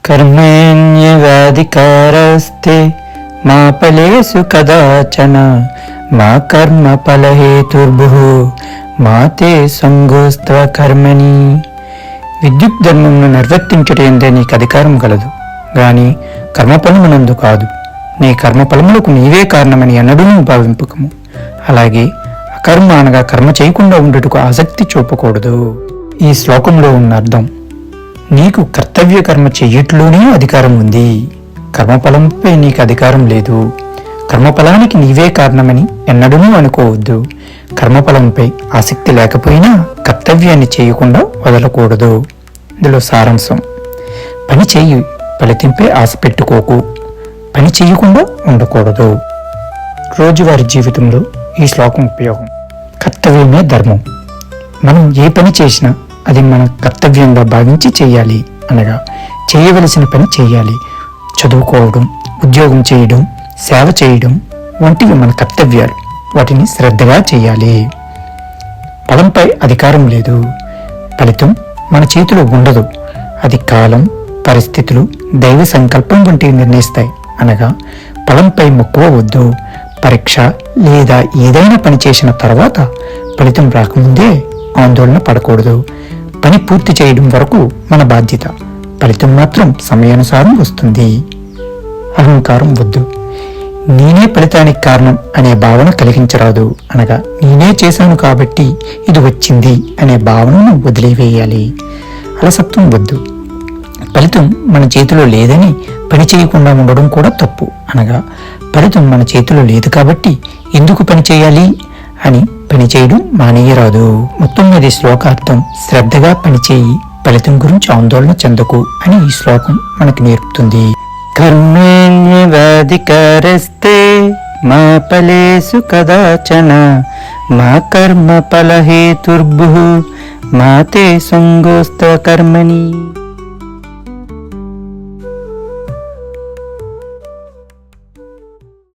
कर्मण्यवाधिकारस्ते मा फलेषु कदाचन మా కర్మ ఫలహేతుర్భుః మా తే సంగోస్త్వ కర్మణి. విద్యుత్ ధర్మమును నిర్వర్తించుటందే నీకు అధికారం కలదు గాని కర్మఫలమునందు కాదు. నీ కర్మఫలములకు నీవే కారణమని ఎన్నడూ భావింపకము. అలాగే అకర్మ అనగా కర్మ చేయకుండా ఉండుటకు ఆసక్తి చూపకూడదు. ఈ శ్లోకంలో ఉన్న అర్థం, నీకు కర్తవ్య కర్మ చెయ్యట్లోనే అధికారం ఉంది, కర్మఫలంపై నీకు అధికారం లేదు. కర్మఫలానికి నీవే కారణమని ఎన్నడూ అనుకోవద్దు. కర్మఫలంపై ఆసక్తి లేకపోయినా కర్తవ్యాన్ని చేయకుండా వదలకూడదు. ఇందులో సారాంశం, పని చేయి, ఫలితంపై ఆశ పెట్టుకోకు, పని చేయకుండా ఉండకూడదు. రోజువారీ జీవితంలో ఈ శ్లోకం ఉపయోగం. కర్తవ్యమే ధర్మం. మనం ఏ పని చేసినా అది మన కర్తవ్యంగా భావించి చేయాలి. అనగా చేయవలసిన పని చేయాలి. చదువుకోవడం, ఉద్యోగం చేయడం, సేవ చేయడం వంటివి మన కర్తవ్యాలు. వాటిని శ్రద్ధగా చేయాలి. ఫలంపై అధికారం లేదు. ఫలితం మన చేతిలో ఉండదు. అది కాలం, పరిస్థితులు, దైవ సంకల్పం వంటివి నిర్ణయిస్తాయి. అనగా ఫలంపై మక్కువ వద్దు. పరీక్ష లేదా ఏదైనా పని చేసిన తర్వాత ఫలితం రాకముందే ఆందోళన పడకూడదు. పని పూర్తి చేయడం వరకు మన బాధ్యత. ఫలితం మాత్రం సమయానుసారం వస్తుంది. అహంకారం వద్దు. నేనే ఫలితానికి కారణం అనే భావన కలిగించరాదు. అనగా నేనే చేశాను కాబట్టి ఇది వచ్చింది అనే భావనను వదిలివేయాలి. అలసత్వం వద్దు. ఫలితం మన చేతిలో లేదని పని చేయకుండా ఉండడం కూడా తప్పు. అనగా ఫలితం మన చేతిలో లేదు కాబట్టి ఎందుకు పని చేయాలి అని పని చేయడం మానేయరాదు. మొత్తం మీద శ్లోకార్థం, శ్రద్ధగా పనిచేయి, ఫలితం గురించి ఆందోళన చెందకు అని ఈ శ్లోకం మనకు నేర్పుతుంది. కర్మణ్యవాధికారస్తే మా ఫలేషు కదాచన మా కర్మ ఫలహేతుర్భుః మా తే సంగోస్త్వ కర్మణి.